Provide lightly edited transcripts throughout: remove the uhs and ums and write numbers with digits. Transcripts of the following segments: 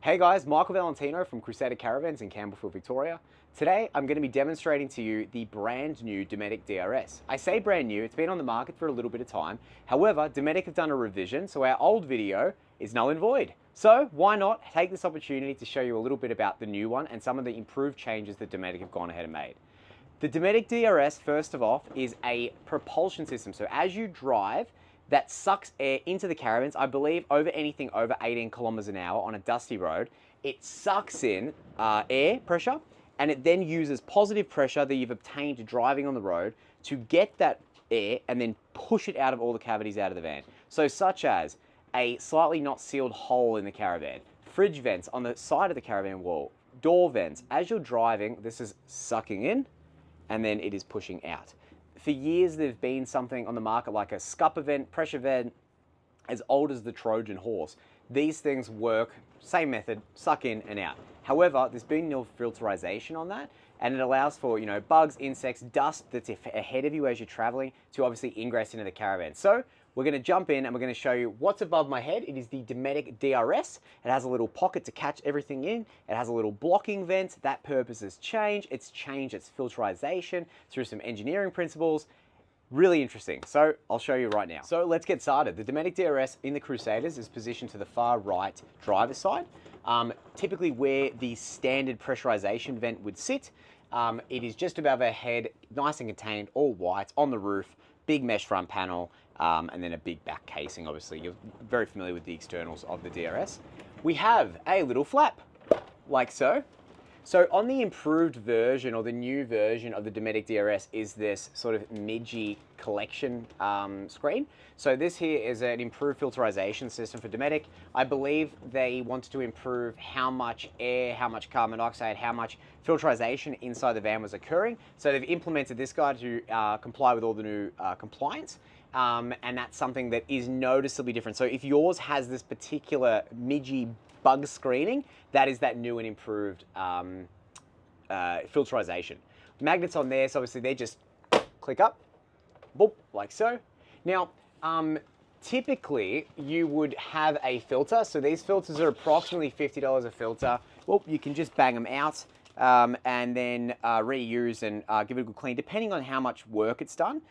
Hey guys, Michael Valentino from Crusader Caravans in Campbellfield, Victoria. Today I'm going to be demonstrating to you the brand new Dometic DRS. I say brand new, it's been on the market for a little bit of time. However, Dometic have done a revision, so our old video is null and void. So why not take this opportunity to show you a little bit about the new one and some of the improved changes that Dometic have gone ahead and made. The Dometic DRS, first of all, is a propulsion system. So as you drive, that sucks air into the caravans. I believe over anything over 18 kilometers an hour on a dusty road, it sucks in air pressure, and it then uses positive pressure that you've obtained driving on the road to get that air and then push it out of all the cavities out of the van. So such as a slightly not sealed hole in the caravan, fridge vents on the side of the caravan wall, door vents. As you're driving, this is sucking in and then it is pushing out. For years, there's been something on the market like a scupper vent, pressure vent, as old as the Trojan horse. These things work, same method, suck in and out. However, there's been no filterization on that, and it allows for, bugs, insects, dust that's ahead of you as you're traveling to obviously ingress into the caravan. So we're going to jump in and we're going to show you what's above my head. It is the Dometic DRS. It has a little pocket to catch everything in. It has a little blocking vent. That purpose has changed. It's changed its filterization through some engineering principles. Really interesting. So I'll show you right now. So let's get started. The Dometic DRS in the Crusaders is positioned to the far right driver's side, typically where the standard pressurization vent would sit. It is just above our head, nice and contained, all white, on the roof, big mesh front panel, and then a big back casing. Obviously, you're very familiar with the externals of the DRS. We have a little flap, like so. So on the improved version or the new version of the Dometic DRS is this sort of midgy collection screen. So this here is an improved filterization system for Dometic. I believe they wanted to improve how much air, how much carbon dioxide, how much filterization inside the van was occurring. So they've implemented this guy to comply with all the new compliance. And that's something that is noticeably different. So if yours has this particular midgy bug screening, that is that new and improved filterization. Magnets on there, so obviously they just click up, boop, like so. Now, typically you would have a filter. So these filters are approximately $50 a filter. Well, you can just bang them out and then reuse and give it a good clean, depending on how much work it's done.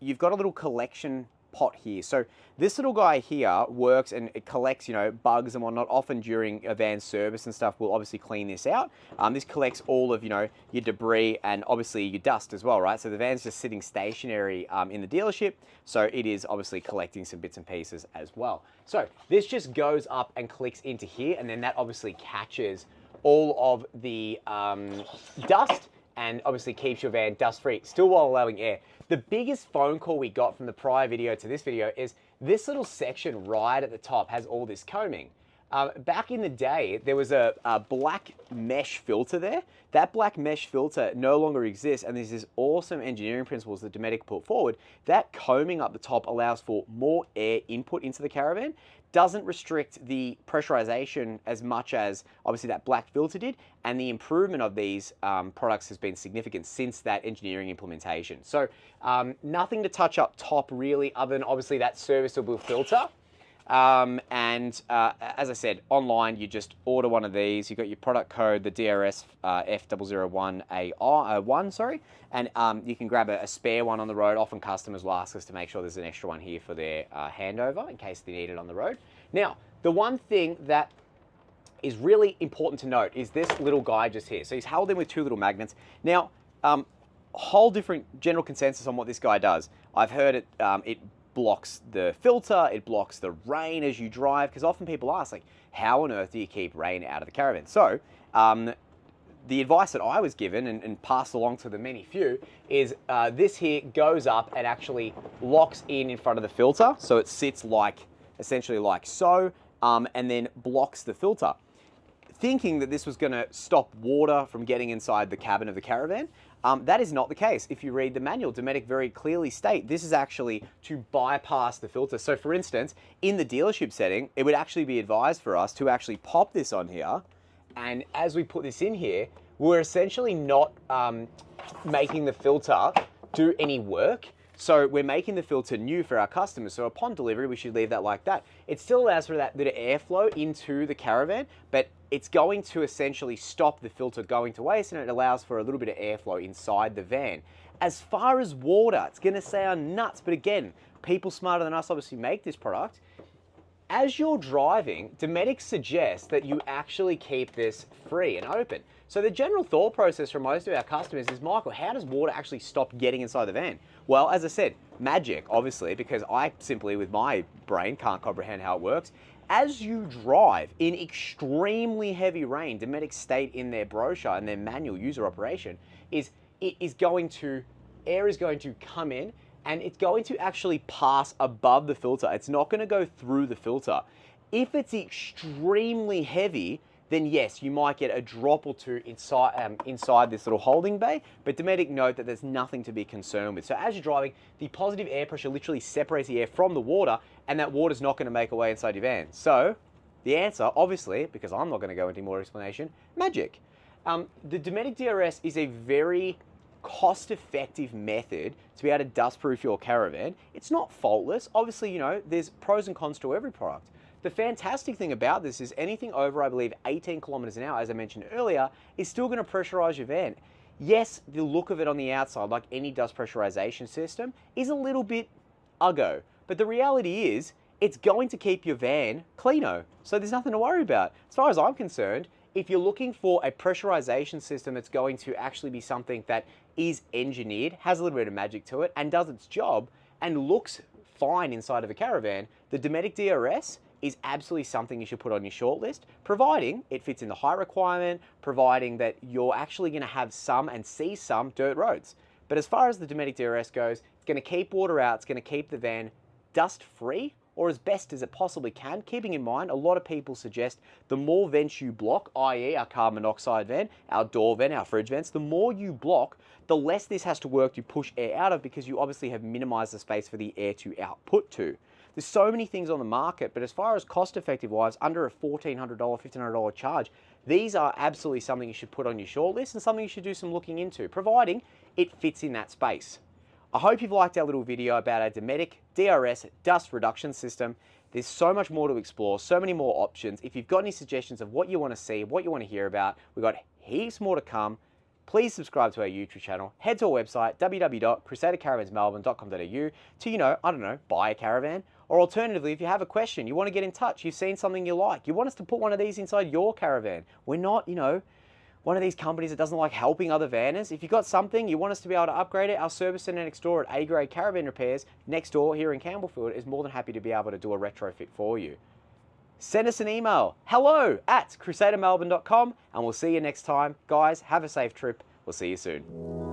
You've got a little collection pot here. So this little guy here works and it collects, bugs and whatnot. Often during a van service and stuff, we'll obviously clean this out. This collects all of, your debris and obviously your dust as well, right? So the van's just sitting stationary in the dealership. So it is obviously collecting some bits and pieces as well. So this just goes up and clicks into here, and then that obviously catches all of the dust and obviously keeps your van dust-free, still while allowing air. The biggest phone call we got from the prior video to this video is this little section right at the top has all this combing. Back in the day, there was a black mesh filter there. That black mesh filter no longer exists, and there's this awesome engineering principles that Dometic put forward. That combing up the top allows for more air input into the caravan, doesn't restrict the pressurization as much as obviously that black filter did, and the improvement of these products has been significant since that engineering implementation. So nothing to touch up top really, other than obviously that serviceable filter. As I said, online you just order one of these. You've got your product code, the DRS F001AR1, sorry, and you can grab a spare one on the road. Often customers will ask us to make sure there's an extra one here for their handover in case they need it on the road. Now, the one thing that is really important to note is this little guy just here. So he's held in with two little magnets. Now, whole different general consensus on what this guy does. I've heard it, it blocks the filter, it blocks the rain as you drive, because often people ask, like, how on earth do you keep rain out of the caravan? So the advice that I was given and passed along to the many few is this here goes up and actually locks in front of the filter, so it sits like essentially like so, and then blocks the filter, thinking that this was going to stop water from getting inside the cabin of the caravan. That is not the case. If you read the manual, Dometic very clearly state this is actually to bypass the filter. So for instance, in the dealership setting, it would actually be advised for us to actually pop this on here, and as we put this in here, we're essentially not making the filter do any work. So we're making the filter new for our customers. So upon delivery, we should leave that like that. It still allows for that bit of airflow into the caravan, but it's going to essentially stop the filter going to waste, and it allows for a little bit of airflow inside the van. As far as water, it's gonna sound nuts, but again, people smarter than us obviously make this product. As you're driving, Dometic suggests that you actually keep this free and open. So the general thought process for most of our customers is, Michael, how does water actually stop getting inside the van? Well, as I said, magic, obviously, because I simply, with my brain, can't comprehend how it works. As you drive in extremely heavy rain, Dometic state in their brochure and their manual user operation is air is going to come in, and it's going to actually pass above the filter. It's not going to go through the filter. If it's extremely heavy, then yes, you might get a drop or two inside this little holding bay, but Dometic note that there's nothing to be concerned with. So as you're driving, the positive air pressure literally separates the air from the water, and that water's not going to make a way inside your van. So the answer, obviously, because I'm not going to go into more explanation, magic. The Dometic DRS is a very cost-effective method to be able to dust-proof your caravan. It's not faultless. Obviously, you know, there's pros and cons to every product. The fantastic thing about this is anything over, I believe, 18 kilometers an hour, as I mentioned earlier, is still going to pressurize your van. Yes, the look of it on the outside, like any dust pressurization system, is a little bit uggo. But the reality is, it's going to keep your van cleaner. So there's nothing to worry about. As far as I'm concerned, if you're looking for a pressurization system that's going to actually be something that is engineered, has a little bit of magic to it, and does its job, and looks fine inside of a caravan, the Dometic DRS is absolutely something you should put on your shortlist, providing it fits in the height requirement, providing that you're actually going to have some and see some dirt roads. But as far as the Dometic DRS goes, it's going to keep water out, it's going to keep the van dust-free, or as best as it possibly can, keeping in mind a lot of people suggest the more vents you block, i.e. our carbon monoxide vent, our door vent, our fridge vents, the more you block, the less this has to work to push air out of, because you obviously have minimized the space for the air to output to. There's so many things on the market, but as far as cost-effective wise, under a $1,400, $1,500 charge, these are absolutely something you should put on your shortlist and something you should do some looking into, providing it fits in that space. I hope you've liked our little video about our Dometic DRS dust reduction system. There's so much more to explore, so many more options. If you've got any suggestions of what you want to see, what you want to hear about, we've got heaps more to come. Please subscribe to our YouTube channel. Head to our website, www.crusadercaravansmelbourne.com.au to, I don't know, buy a caravan. Or alternatively, if you have a question, you want to get in touch, you've seen something you like, you want us to put one of these inside your caravan. We're not, one of these companies that doesn't like helping other vanners. If you've got something, you want us to be able to upgrade it, our service center next door at A-Grade Caravan Repairs, next door here in Campbellfield, is more than happy to be able to do a retrofit for you. Send us an email, hello@crusadermelbourne.com, and we'll see you next time. Guys, have a safe trip. We'll see you soon.